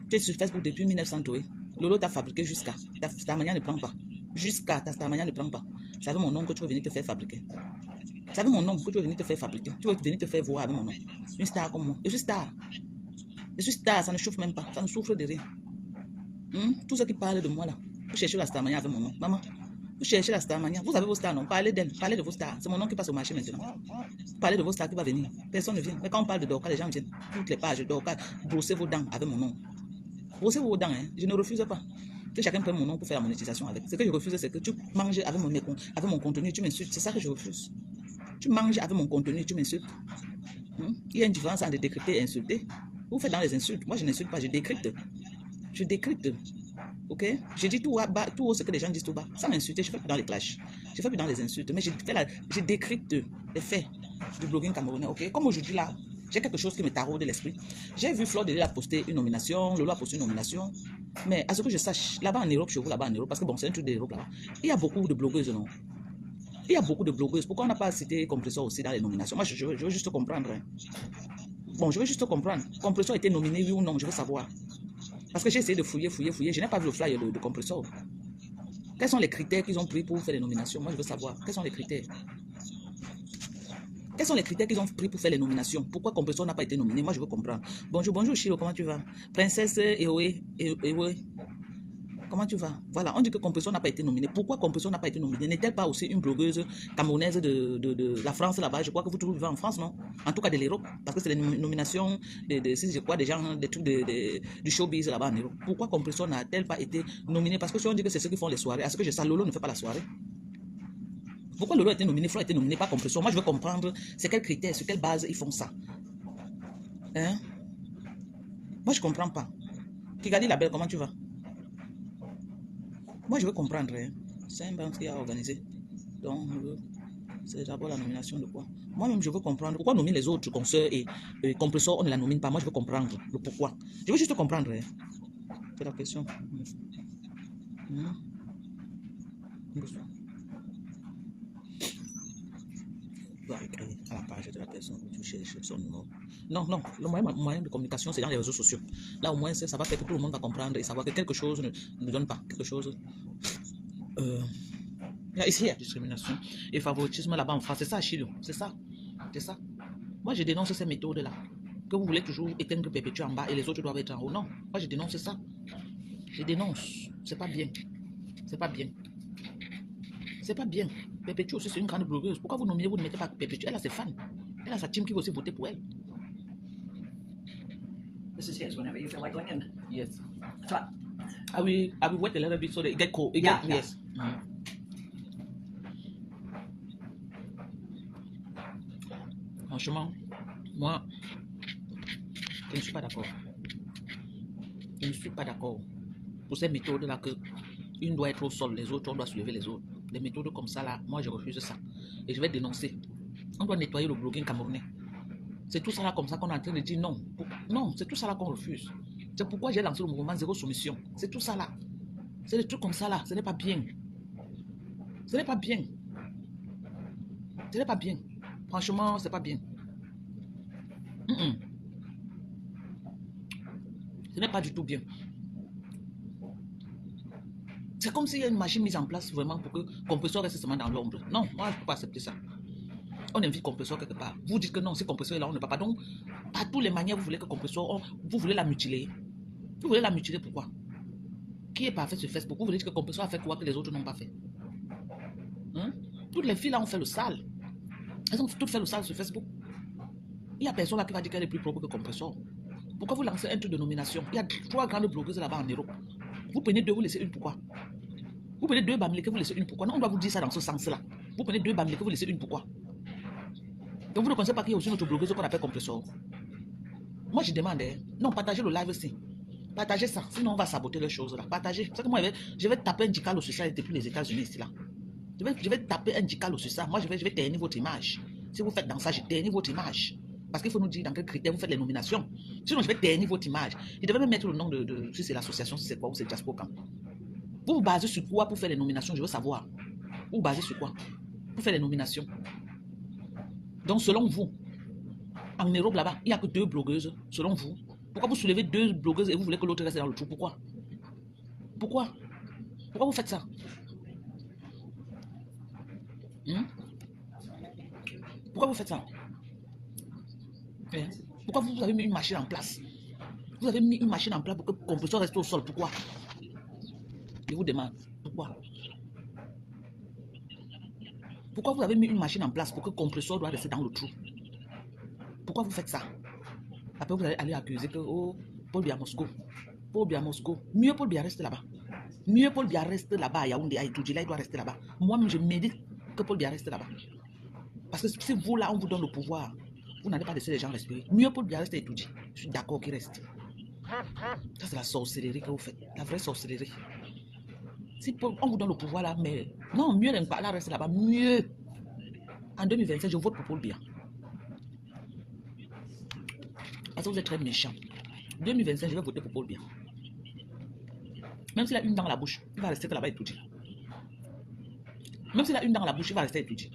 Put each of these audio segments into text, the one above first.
Tu es sur Facebook depuis 1900, oui. Lolo t'a fabriqué jusqu'à. Ta manière ne prend pas. Jusqu'à ta manière ne prend pas. C'est avec mon nom que tu veux venir te faire fabriquer. C'est avec mon nom que tu veux venir te faire fabriquer. Tu veux venir te faire voir avec mon nom. Une star comme moi. Je suis star. Je suis star, ça ne chauffe même pas. Ça ne souffre de rien. Tous ceux qui parlent de moi là, vous cherchez la star mania avec mon nom. Maman, vous cherchez la star mania. Vous avez vos stars, non? Parlez d'elle. Parlez de vos stars. C'est mon nom qui passe au marché maintenant. Parlez de vos stars qui va venir. Personne ne vient. Mais quand on parle de Dorcas, les gens viennent. Toutes les pages de Dorcas, brossez vos dents avec mon nom. Brossez vos dents, hein. Je ne refuse pas que chacun prenne mon nom pour faire la monétisation avec. Ce que je refuse, c'est que tu manges avec mon contenu, tu m'insultes. C'est ça que je refuse. Tu manges avec mon contenu, tu m'insultes. Il y a une différence entre décrypter et insulter. Vous faites dans les insultes. Moi, je n'insulte pas, je décrypte. Je décrypte. Ok? Je dis tout haut ce que les gens disent tout bas. Sans m'insulter, je ne fais plus dans les clashs. Je ne fais plus dans les insultes. Mais je décrypte les faits du blogging camerounais. Ok? Comme aujourd'hui là, j'ai quelque chose qui me taraude de l'esprit. J'ai vu Flor Delille a posté une nomination, Lolo a posté une nomination. Mais à ce que je sache, là-bas en Europe, chez vous, là-bas en Europe, parce que bon, c'est un truc d'Europe là-bas, il y a beaucoup de blogueuses, non? Il y a beaucoup de blogueuses. Pourquoi on n'a pas cité Compressor aussi dans les nominations? Moi, je veux juste comprendre. Hein. Bon, je veux juste comprendre. Compressor a été nominé, oui ou non, je veux savoir. Parce que j'ai essayé de fouiller. Je n'ai pas vu le flyer de Compressor. Quels sont les critères qu'ils ont pris pour faire les nominations? Moi, je veux savoir. Quels sont les critères? Quels sont les critères qu'ils ont pris pour faire les nominations? Pourquoi Compressor n'a pas été nominé? Moi, je veux comprendre. Bonjour Chiro, comment tu vas? Princesse Ewe. Comment tu vas? Voilà, on dit que Compressor n'a pas été nominé. Pourquoi Compressor n'a pas été nominé? N'est-elle pas aussi une blogueuse camerounaise de la France là-bas? Je crois que vous trouvez en France, non? En tout cas de l'Europe. Parce que c'est les nominations si je crois, des gens, des trucs du showbiz là-bas en Europe. Pourquoi Compressor n'a-t-elle pas été nominée? Parce que si on dit que c'est ceux qui font les soirées, à ce que je sais, Lolo ne fait pas la soirée. Pourquoi Lolo a été nominé, Flo a été nominé, pas Compressor? Moi, je veux comprendre c'est quels critères, sur quelle base ils font ça. Hein? Moi, je ne comprends pas. Kigali la belle, comment tu vas? Moi, je veux comprendre. Hein. C'est un banque qui a organisé. Donc, c'est d'abord la nomination de quoi? Moi-même, je veux comprendre. Pourquoi nominer les autres consoeurs et Compressor, on ne la nomine pas? Moi, je veux comprendre le pourquoi. Je veux juste comprendre. Hein. C'est la question. Écrire à la page de la personne où tu cherches son nom. Non, le moyen de communication, c'est dans les réseaux sociaux. Là, au moins, ça va faire que tout le monde va comprendre et savoir que quelque chose ne donne pas. Quelque chose. Ici, il y a discrimination et favoritisme là-bas en France. C'est ça, Chilo. C'est ça. C'est ça. Moi, je dénonce ces méthodes-là. Que vous voulez toujours éteindre perpétuer en bas et les autres doivent être en haut. Non, moi, je dénonce ça. Je dénonce. C'est pas bien. C'est pas bien. C'est pas bien. Perpétue aussi, c'est une grande blogueuse. Pourquoi vous nominez, vous ne mettez pas Perpétue? Elle a ses fans. Elle a sa team qui va aussi voter pour elle. This is his whenever you feel like going in. Yes. So, I will wait a little bit so that it get cold. Yes. Franchement, moi, je ne suis pas d'accord. Je ne suis pas d'accord. Pour ces méthodes-là que une doit être au sol, les autres, on doit soulever les autres. Des méthodes comme ça, là, moi, je refuse ça. Et je vais dénoncer. On doit nettoyer le blogging camerounais. C'est tout ça là comme ça qu'on est en train de dire non. Non, c'est tout ça là qu'on refuse. C'est pourquoi j'ai lancé le mouvement Zéro Soumission. C'est tout ça là. C'est des trucs comme ça là. Ce n'est pas bien. Ce n'est pas bien. Ce n'est pas bien. Franchement, c'est pas bien. Ce n'est pas du tout bien. C'est comme s'il y a une machine mise en place vraiment pour que Compressor reste seulement dans l'ombre. Non, moi je ne peux pas accepter ça. On invite Compressor quelque part. Vous dites que non, si Compressor est là, on ne peut pas. Donc, à toutes les manières, vous voulez que Compressor, vous voulez la mutiler. Vous voulez la mutiler, pourquoi? Qui est parfait sur Facebook? Vous voulez dire que Compressor a fait quoi que les autres n'ont pas fait? Hein? Toutes les filles là ont fait le sale. Elles ont toutes fait le sale sur Facebook. Il n'y a personne là qui va dire qu'elle est plus propre que Compressor. Pourquoi vous lancez un truc de nomination? Il y a 3 grandes blogueuses là-bas en Europe. Vous prenez 2, vous laissez une, pourquoi? Vous prenez 2 Bamileke, vous laissez une, pourquoi? Non, on doit vous dire ça dans ce sens-là. Vous prenez 2 Bamileke, vous laissez une, pourquoi? Donc vous ne pensez pas qu'il y a aussi notre blogueuse qu'on appelle Compressor? Moi je demande, non, partagez le live aussi. Partagez ça, sinon on va saboter les choses là. Partagez. C'est que moi je vais taper un dicalo sur ça et depuis les États-Unis ici là. Je vais taper un dicalo sur ça. Moi je vais ternir votre image. Si vous faites dans ça, je ternis votre image. Parce qu'il faut nous dire dans quels critères vous faites les nominations. Sinon, je vais ternir votre image. Il devait même mettre le nom si c'est l'association, si c'est quoi, ou c'est Jaspo Camp. Vous vous basez sur quoi pour faire les nominations? Je veux savoir. Vous vous basez sur quoi pour faire les nominations? Donc, selon vous, en Europe là-bas, il n'y a que 2 blogueuses, selon vous, Pourquoi vous soulevez deux blogueuses et vous voulez que l'autre reste dans le trou? Pourquoi? Pourquoi? Pourquoi vous faites ça? Pourquoi vous faites ça? Pourquoi vous avez mis une machine en place? Vous avez mis une machine en place pour que le compresseur reste au sol. Pourquoi? Je vous demande. Pourquoi? Pourquoi vous avez mis une machine en place pour que le compresseur doit rester dans le trou? Pourquoi vous faites ça? Après, vous allez aller accuser que Paul Biya Moscou. Paul Biya Moscou. Mieux Paul Biya reste là-bas. Mieux Paul Biya reste là-bas. À Yaoundé, à Itoudji, là, il doit rester là-bas. Moi-même, je médite que Paul Biya reste là-bas. Parce que si vous, là, on vous donne le pouvoir, vous n'allez pas laisser les gens respirer. Mieux Paul Biya reste à Itoudji. Je suis d'accord qu'il reste. Ça, c'est la sorcellerie que vous faites. La vraie sorcellerie. Si on vous donne le pouvoir là, mais non, mieux là, reste là-bas. Mieux. En 2027, je vote pour Paul Biya. Parce que vous êtes très méchant. 2025, je vais voter pour Paul Biya. Même s'il a une dent dans la bouche, il va rester là-bas et tout dire. Même s'il a une dent dans la bouche, il va rester et tout dire.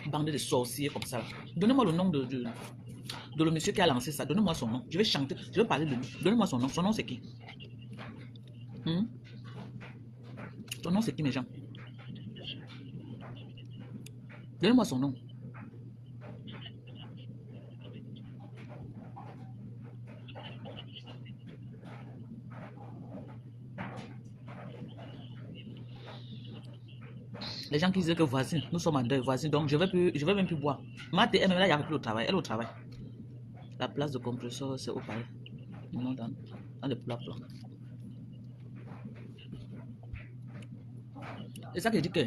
Bande de sorciers comme ça. Donnez-moi le nom de le monsieur qui a lancé ça. Donnez-moi son nom. Je vais chanter, je vais parler de lui. Donnez-moi son nom. Son nom, c'est qui? Son nom, c'est qui, mes gens? Donnez-moi son nom. Les gens qui disent que voici, nous sommes en deuil, voici, donc je vais même plus boire. Ma TM, là, il n'y a plus au travail, elle est au travail. La place de compresseur, c'est au palais. Non, dans le plat blanc. C'est ça que je dis que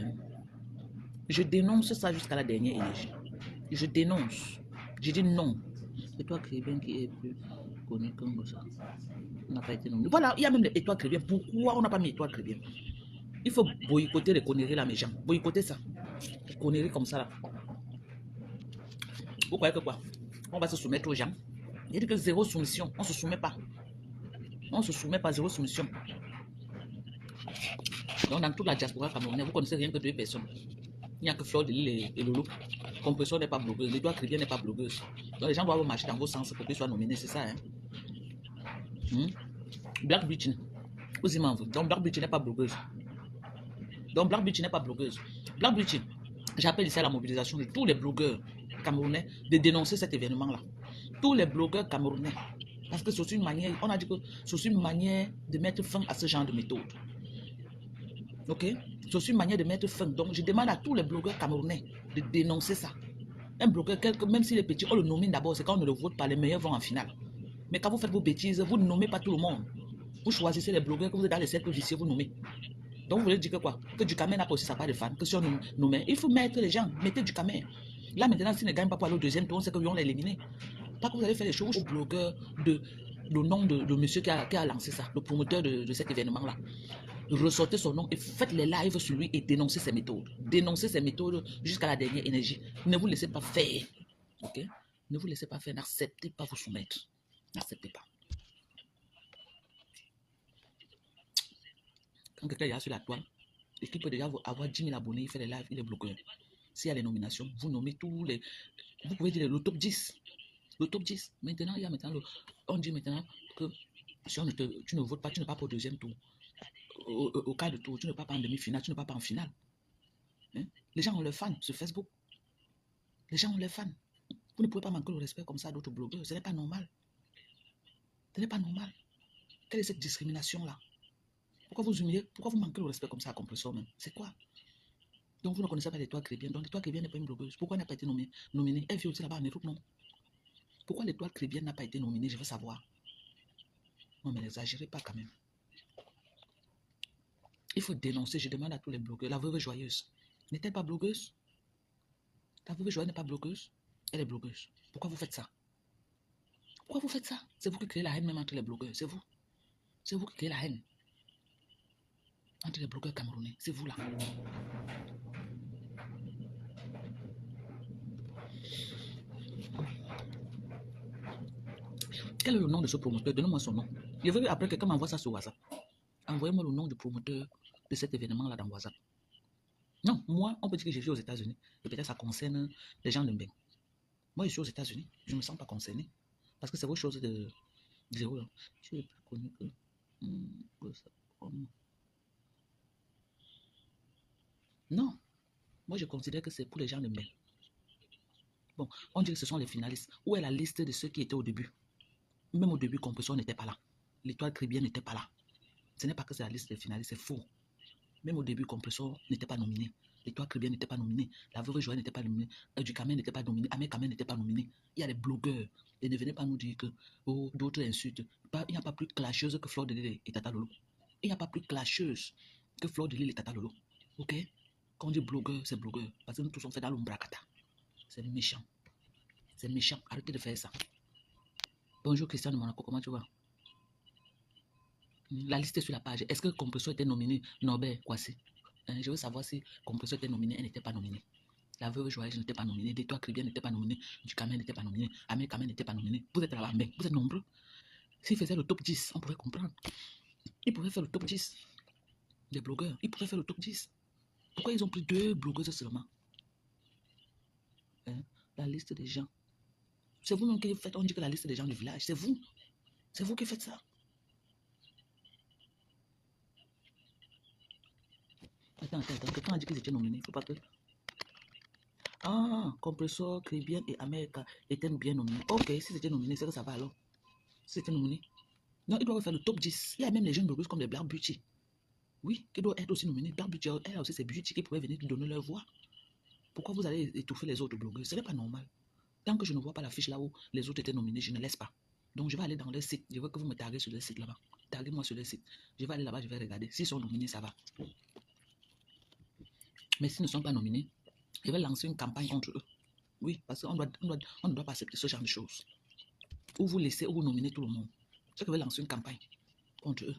je dénonce ça jusqu'à la dernière énergie. Je dénonce. Je dis non. C'est toi, Crébien, qui est plus connu comme ça. On n'a pas été nommé. Voilà, il y a même les étoiles Crébien. Pourquoi on n'a pas mis étoiles Crébien? Il faut boycotter les conneries là, mes gens. Boycotter ça. Les conneries comme ça là. Vous croyez que quoi? On va se soumettre aux gens? Il dit que zéro soumission. On ne se soumet pas. On ne se soumet pas, zéro soumission. Donc dans toute la diaspora camerounaise, vous connaissez rien que deux personnes. Il n'y a que Fleur de Lille et Lolo. Compresseur n'est pas blogueuse. L'Étoile Chrétienne n'est pas blogueuse. Donc les gens doivent marcher dans vos sens pour qu'ils soient nominés, c'est ça. Black Beach, vous imaginez. Donc Black Beach n'est pas blogueuse. Donc Black Beach n'est pas blogueuse. Black Beach, j'appelle ici à la mobilisation de tous les blogueurs camerounais de dénoncer cet événement-là. Tous les blogueurs camerounais. Parce que c'est une manière, on a dit que c'est une manière de mettre fin à ce genre de méthode. Ok? C'est une manière de mettre fin. Donc je demande à tous les blogueurs camerounais de dénoncer ça. Un blogueur, même s'il est petit, on le nomine d'abord. C'est quand on ne le vote pas, les meilleurs vont en finale. Mais quand vous faites vos bêtises, vous ne nommez pas tout le monde. Vous choisissez les blogueurs que vous êtes dans les cercles vicieux, vous nommez. Donc vous voulez dire que quoi? Que Ducamel n'a pas aussi sa part de fans. Que si on nous met, il faut mettre les gens, mettez Ducamel. Là maintenant, s'il ne gagne pas pour aller au deuxième tour, on sait que on l'a éliminé. Pas que vous allez faire les choses au blogueur le nom de monsieur qui a lancé ça, le promoteur de cet événement-là. Ressortez son nom et faites les lives sur lui et dénoncez ses méthodes. Dénoncez ses méthodes jusqu'à la dernière énergie. Ne vous laissez pas faire. Ok? Ne vous laissez pas faire. N'acceptez pas vous soumettre. N'acceptez pas. Quand quelqu'un est sur la toile et qu'il peut déjà avoir 10 000 abonnés, il fait les lives, il est bloqué. S'il y a les nominations, vous nommez tous les... Vous pouvez dire le top 10. Le top 10. Maintenant, il y a maintenant on dit maintenant que si tu ne votes pas, tu ne pars pas au deuxième tour. Au cas de tour, tu ne pars pas en demi-finale, tu ne pars pas en finale. Hein? Les gens ont leurs fans sur Facebook. Les gens ont leurs fans. Vous ne pouvez pas manquer le respect comme ça à d'autres blogueurs. Ce n'est pas normal. Ce n'est pas normal. Quelle est cette discrimination-là? Pourquoi vous humiliez? Pourquoi vous manquez le respect comme ça à Compresseur même? C'est quoi? Donc vous ne connaissez pas l'Étoile Chrétienne. Donc l'Étoile Chrétienne n'est pas une blogueuse. Pourquoi elle n'a pas été nominée? Elle vit aussi là-bas en Europe, non? Pourquoi l'Étoile Chrétienne n'a pas été nominée? Je veux savoir. Non mais n'exagérez pas quand même. Il faut dénoncer, je demande à tous les blogueurs. La veuve joyeuse, n'est-elle pas blogueuse? La veuve joyeuse n'est pas blogueuse? Elle est blogueuse. Pourquoi vous faites ça? Pourquoi vous faites ça? C'est vous qui créez la haine même entre les blogueurs. C'est vous. C'est vous qui créez la haine entre les blogueurs camerounais. C'est vous là. Quel est le nom de ce promoteur? Donnez-moi son nom. Je veux après quelqu'un m'envoie ça sur WhatsApp. Envoyez-moi le nom du promoteur de cet événement-là dans WhatsApp. Non, moi, on peut dire que j'ai vu aux États-Unis. Et peut-être ça concerne les gens de Mbeng. Moi, je suis aux États-Unis. Je ne me sens pas concerné. Parce que c'est vos choses de zéro. Là. Je suis plus connu que... Non. Moi, je considère que c'est pour les gens de mai. Bon, on dit que ce sont les finalistes. Où est la liste de ceux qui étaient au début? Même au début, Compression n'était pas là. L'Étoile Caribéenne n'était pas là. Ce n'est pas que c'est la liste des finalistes, c'est faux. Même au début, Compressor n'était pas nominé. L'Étoile Caribéenne n'était pas nominé. La Veuve Joël n'était pas nominée. Du Camen n'était pas nominé. Ahmed Kamen n'était pas nominé. Il y a des blogueurs. Et ne venez pas nous dire que d'autres insultes. Il n'y a pas plus clasheuse que Fleur de Lille et Tata Lolo. Il n'y a pas plus clasheuse que Fleur de Lille et Tata Lolo. Ok? Quand on dit blogueur, c'est blogueur. Parce que nous tous on fait dans l'ombracata. C'est méchant. C'est méchant. Arrêtez de faire ça. Bonjour Christian de Monaco, comment tu vas? La liste est sur la page. Est-ce que Compressor était nominé? Norbert Kwasi. Je veux savoir si Compressor était nominé, elle n'était pas nominée. La Veuve Joyeuse n'était pas nominée. L'Étoile Caribéenne n'était pas nominée. Du Camen n'était pas nominé. Ahmed Kamen n'était pas nominé. Vous êtes là-bas, mais vous êtes nombreux. S'ils faisaient le top 10, on pourrait comprendre. Ils pourraient faire le top 10 des blogueurs. Ils pourraient faire le top 10. Pourquoi ils ont pris 2 blogueuses seulement? La liste des gens. C'est vous-même qui faites, on dit que la liste des gens du village, c'est vous. C'est vous qui faites ça. Attends, quelqu'un a dit qu'ils étaient nominés. Faut pas que... Ah, Compressor, Caribbean et America étaient bien nominés. Ok, si c'était nominé, c'est que ça va alors. Si c'était nominé. Non, ils doivent faire le top 10. Il y a même les jeunes blogueuses comme les Black Beauty. Oui, qui doivent être aussi nominés. Black Beauty, elle aussi, c'est Beauty qui pourrait venir donner leur voix. Pourquoi vous allez étouffer les autres blogueurs? Ce n'est pas normal. Tant que je ne vois pas la fiche là où les autres étaient nominés, je ne laisse pas. Donc, je vais aller dans leur site. Je veux que vous me taguez sur le site là-bas. Taguez-moi sur le site. Je vais aller là-bas, je vais regarder. S'ils sont nominés, ça va. Mais s'ils ne sont pas nominés, je vais lancer une campagne contre eux. Oui, parce qu'on ne doit pas accepter ce genre de choses. Ou vous laissez ou vous nominez tout le monde. C'est que je vais lancer une campagne contre eux.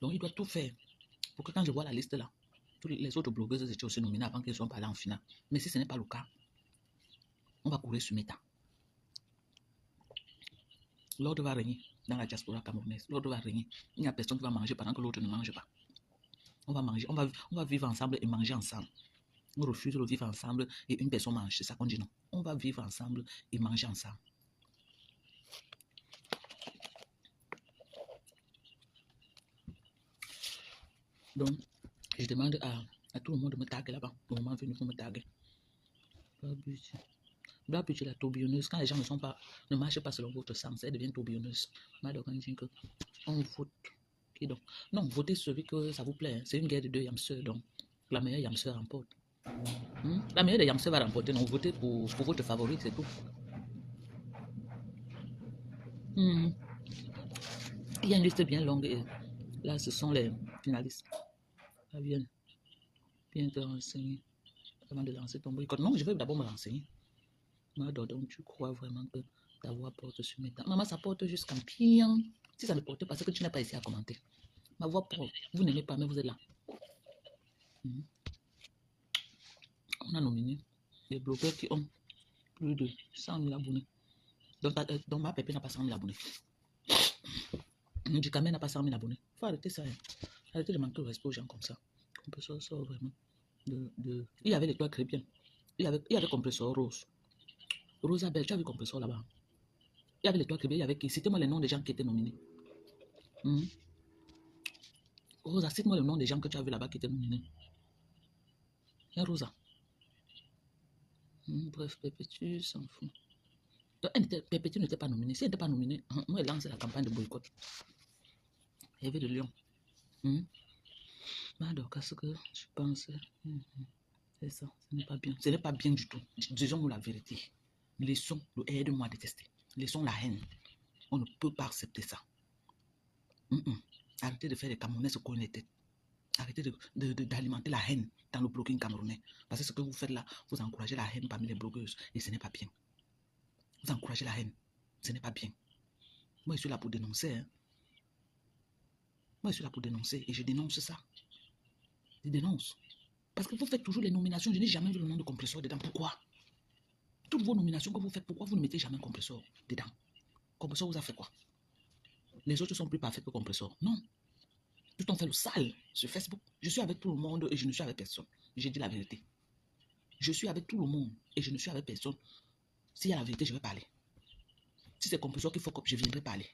Donc, il doit tout faire pour que quand je vois la liste là, tous les autres blogueuses étaient aussi nominées avant qu'ils ne soient pas là en finale. Mais si ce n'est pas le cas, on va courir sur Meta. L'ordre va régner dans la diaspora camerounaise. L'ordre va régner. Il n'y a personne qui va manger pendant que l'autre ne mange pas. On va manger, on va vivre ensemble et manger ensemble. On refuse de vivre ensemble et une personne mange. C'est ça qu'on dit non. On va vivre ensemble et manger ensemble. Donc, je demande à tout le monde de me taguer là-bas. Au moment venu pour me taguer. Black Beauty, la tourbillonneuse, quand les gens ne marchent pas selon votre sens, elle devient tourbillonneuse. On vote. Qui donc? Non, votez celui que ça vous plaît. C'est une guerre de 2 yamseurs, donc la meilleure yamseur remporte. La meilleure des yamseurs va remporter, donc votez pour votre favori, c'est tout. Il y a une liste bien longue et là, ce sont les finalistes. Ça vient te renseigner avant de lancer ton boycott. Non, je vais d'abord me renseigner. Donc, tu crois vraiment que ta voix porte sur mes temps? Maman, ça porte jusqu'à bien. Si ça ne porte pas, c'est que tu n'as pas essayé à commenter. Ma voix porte. Vous n'aimez pas, mais vous êtes là. On a nominé des blogueurs qui ont plus de 100 000 abonnés. Donc ma pépé n'a pas 100 000 abonnés. Du Camen n'a pas 100 000 abonnés. Il faut arrêter ça. Arrêtez de manquer de respect aux gens comme ça. Compressor sort vraiment Il y avait l'Étoile Caribéenne. Il y avait Compressor Rose. Rosabelle, tu as vu Compressor là-bas. Il y avait l'Étoile Caribéenne, il y avait qui? Citez-moi les noms des gens qui étaient nominés. Rosa, cite-moi le nom des gens que tu as vu là-bas qui étaient nominés. Il y a Rosa. Bref, Pépétu s'en fout. Pépétu n'était pas nominée. Si elle n'était pas nominée, moi, elle lance la campagne de boycott. Hervé de Lyon. Donc, à ce que je pense, c'est ça, ce n'est pas bien. Ce n'est pas bien du tout. Disons-nous la vérité. Laissons le aide-moi à détester. Laissons la haine. On ne peut pas accepter ça. Arrêtez de faire des Camerounais se connaître les têtes. Arrêtez d'alimenter la haine dans le blogging camerounais. Parce que ce que vous faites là, vous encouragez la haine parmi les blogueuses. Et ce n'est pas bien. Vous encouragez la haine. Ce n'est pas bien. Moi, je suis là pour dénoncer. Moi, je suis là pour dénoncer. Et je dénonce ça. Je dénonce. Parce que vous faites toujours les nominations. Je n'ai jamais vu le nom de Compressor dedans. Pourquoi? Toutes vos nominations que vous faites, pourquoi vous ne mettez jamais Compressor dedans? Compressor vous a fait quoi? Les autres sont plus parfaits que Compressor. Non. Tout on fait le sale sur Facebook. Je suis avec tout le monde et je ne suis avec personne. J'ai dit la vérité. Je suis avec tout le monde et je ne suis avec personne. S'il y a la vérité, je vais parler. Si c'est Compressor qu'il faut que je viendrai parler.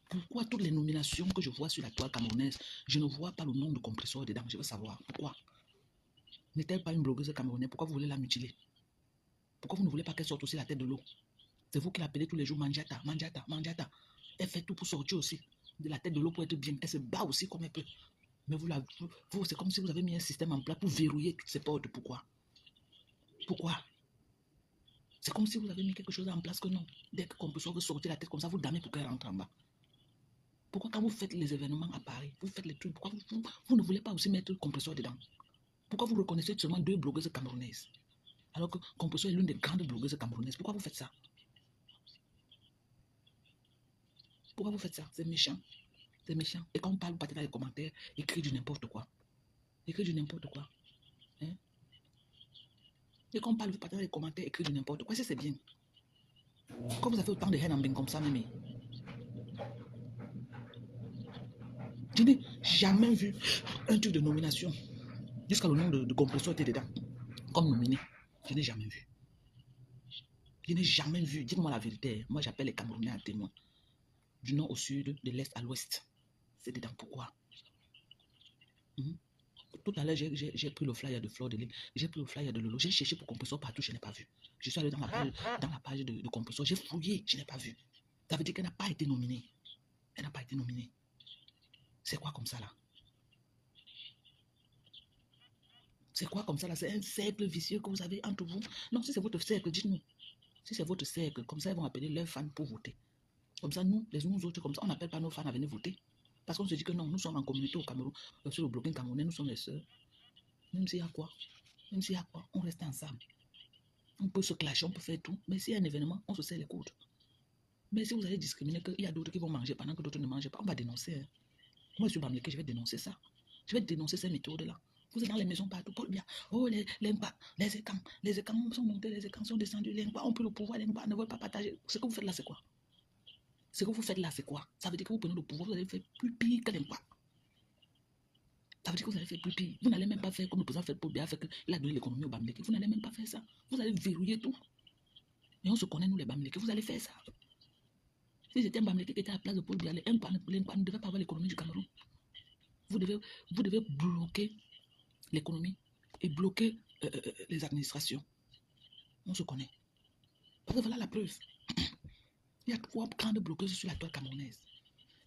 Pourquoi toutes les nominations que je vois sur la toile camerounaise, je ne vois pas le nom de Compressor dedans? Je veux savoir. Pourquoi? N'est-elle pas une blogueuse camerounaise? Pourquoi vous voulez la mutiler? Pourquoi vous ne voulez pas qu'elle sorte aussi la tête de l'eau? C'est vous qui l'appelez tous les jours Mandiata, Mandiata, Mandiata. Elle fait tout pour sortir aussi de la tête de l'eau pour être bien. Elle se bat aussi comme elle peut. Mais vous c'est comme si vous avez mis un système en place pour verrouiller toutes ces portes. Pourquoi? Pourquoi? C'est comme si vous avez mis quelque chose en place que non. Dès que Compressor veut sortir la tête comme ça, vous damez pour qu'elle rentre en bas. Pourquoi quand vous faites les événements à Paris, vous faites les trucs, pourquoi vous ne voulez pas aussi mettre Compressor dedans? Pourquoi vous reconnaissez seulement 2 blogueuses camerounaises? Alors que Compressor est l'une des grandes blogueuses camerounaises. Pourquoi vous faites ça? Pourquoi vous faites ça? C'est méchant. C'est méchant. Et quand on parle, vous partez dans les commentaires, écrit du n'importe quoi. Écrit du n'importe quoi. Hein? Et quand on parle, vous partez dans les commentaires, écrit du n'importe quoi. C'est bien. Quand vous avez autant de haine en bien comme ça, même. Je n'ai jamais vu un truc de nomination. Jusqu'à le nom de Compressor était dedans. Comme nominé. Je n'ai jamais vu. Je n'ai jamais vu. Dites-moi la vérité. Moi, j'appelle les Camerounais à témoin. Du nord au sud, de l'est à l'ouest. C'est dedans. Pourquoi? Tout à l'heure, j'ai pris le flyer de Fleur de Lille. J'ai pris le flyer de Lolo. J'ai cherché pour Compressor partout. Je n'ai pas vu. Je suis allé dans la page de Compressor. J'ai fouillé. Je n'ai pas vu. Ça veut dire qu'elle n'a pas été nominée. Elle n'a pas été nominée. C'est quoi comme ça là? C'est quoi comme ça là? C'est un cercle vicieux que vous avez entre vous? Non, si c'est votre cercle, dites-nous. Si c'est votre cercle, comme ça, ils vont appeler leurs fans pour voter. Comme ça, nous autres, comme ça, on n'appelle pas nos fans à venir voter. Parce qu'on se dit que non, nous sommes en communauté au Cameroun, sur le blogging camerounais, nous sommes les sœurs. Même s'il y a quoi, on reste ensemble. On peut se clasher, on peut faire tout. Mais s'il y a un événement, on se serre les coudes. Mais si vous allez discriminer qu'il y a d'autres qui vont manger pendant que d'autres ne mangent pas, on va dénoncer. Hein. Moi, je suis Bamileke, je vais dénoncer ça. Je vais dénoncer ces méthodes-là. Vous êtes dans les maisons partout, Paul bien. Oh, les écans sont montés, les écans sont descendus, les on peut le pouvoir, les ne veulent pas partager. Ce que vous faites là, c'est quoi? Ce que vous faites là, c'est quoi? Ça veut dire que vous prenez le pouvoir, vous allez faire plus pire que l'impa. Ça veut dire que vous allez faire plus pire. Vous n'allez même pas faire comme le président fait pour bien faire qu'il a donné l'économie au Bamileke. Vous n'allez même pas faire ça. Vous allez verrouiller tout. Et on se connaît, nous, les Bamileke. Vous allez faire ça. Si c'était un Bamileke qui était à la place de Paul Biya, l'impa ne devait pas avoir l'économie du Cameroun. Vous devez bloquer l'économie et bloquer les administrations. On se connaît. Parce que voilà la preuve. Il y a 3 grandes bloqueuses sur la toile camerounaise.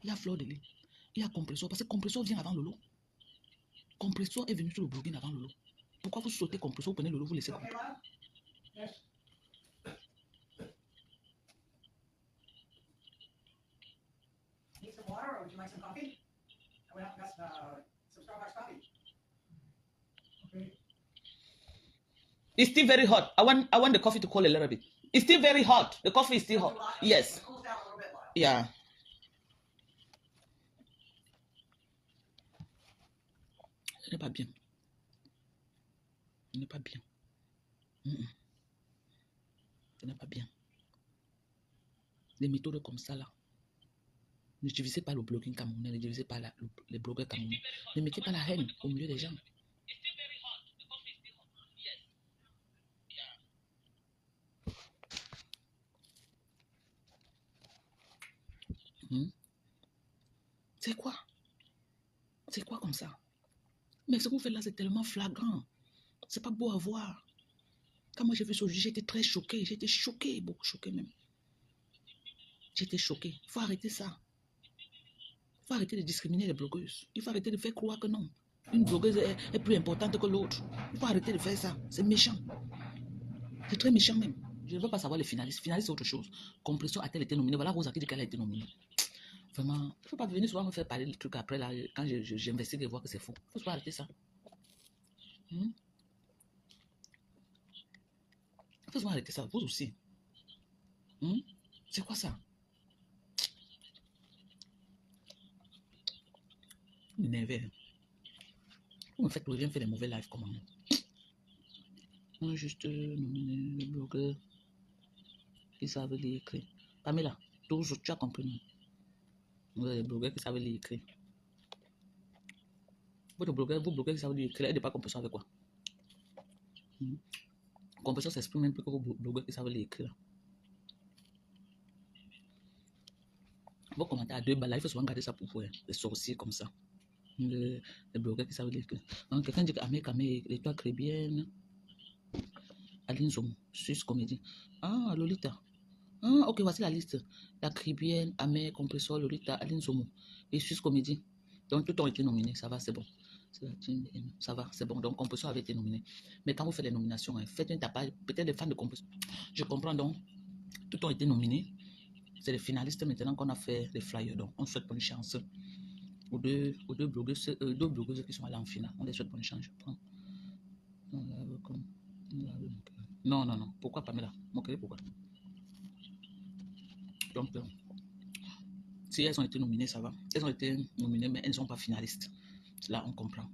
Il y a Fleur de Lille. Il y a Compressor. Parce que Compressor vient avant Lolo. Compressor est venu sur le blogging avant Lolo. Pourquoi vous sautez Compressor, vous prenez Lolo, vous laissez Compressor? Need some water, or would you like some coffee? I went out and got some Starbucks coffee. Okay. It's still very hot. I want the coffee to cool a little bit. It's still very hot. The coffee is still hot. Yes. It cools down a little bit. Yeah. Ce n'est pas bien. Ce n'est pas bien. Ce n'est pas bien. Les méthodes comme ça, là. Ne divisez pas le blogging camerounais, ne divisez pas les blogueurs camerounais. Ne mettez pas la haine au milieu des gens. C'est quoi? C'est quoi comme ça? Mais ce que vous faites là, c'est tellement flagrant. C'est pas beau à voir. Quand moi j'ai vu ce jeu, j'étais très choquée. J'étais choquée, beaucoup choquée même. J'étais choquée. Il faut arrêter ça. Il faut arrêter de discriminer les blogueuses. Il faut arrêter de faire croire que non. Une blogueuse est plus importante que l'autre. Il faut arrêter de faire ça. C'est méchant. C'est très méchant même. Je ne veux pas savoir les finalistes. Finalistes, c'est autre chose. Compressor a-t-elle été nominée? Voilà Rosa qui dit qu'elle a été nominée. Vraiment, il ne faut pas venir souvent me faire parler le truc après, là, quand j'investigue et voir que c'est faux. Il faut arrêter ça. Il faut arrêter ça. Vous aussi. C'est quoi ça? Vous m'énervez. Vous me faites pour rien faire des mauvais lives comme moi. On juste nominer le blogueur qui savent lire écrire. Pamela, toujours, tu as compris. Vous avez des blogueurs qui savent lire écrire. Vos blogueurs qui savent lire écrire, elle n'est pas compétition avec quoi? Composition s'exprime même plus que vos blogueurs qui savent l'écrire. Vos commentaires à 2 balles, il faut souvent garder ça pour vous, les sorciers comme ça. Les blogueurs qui savent l'écrire. Donc, quelqu'un dit que Amé, et toi, Crébienne, Aline Zomo, Sus Comédie. Ah, Lolita. Ah, ok, voici la liste. La Crébienne, Amé, Compressor, Lolita, Aline Zomo et Sus Comédie. Donc, tout ont été nominés, ça va, c'est bon. Ça va, c'est bon. Donc, Compressor avait été nominé. Mais quand vous faites les nominations, faites un tapage. Peut-être les fans de Compressor. Je comprends donc. Tout ont été nominés. C'est les finalistes maintenant qu'on a fait les flyers. Donc, on souhaite bonne chance aux deux blogueuses qui sont allées en finale. On les souhaite bonne chance. Je prends. Non. Pourquoi Pamela? Pourquoi? Donc, si elles ont été nominées, ça va. Elles ont été nominées, mais elles ne sont pas finalistes. Là, on comprend.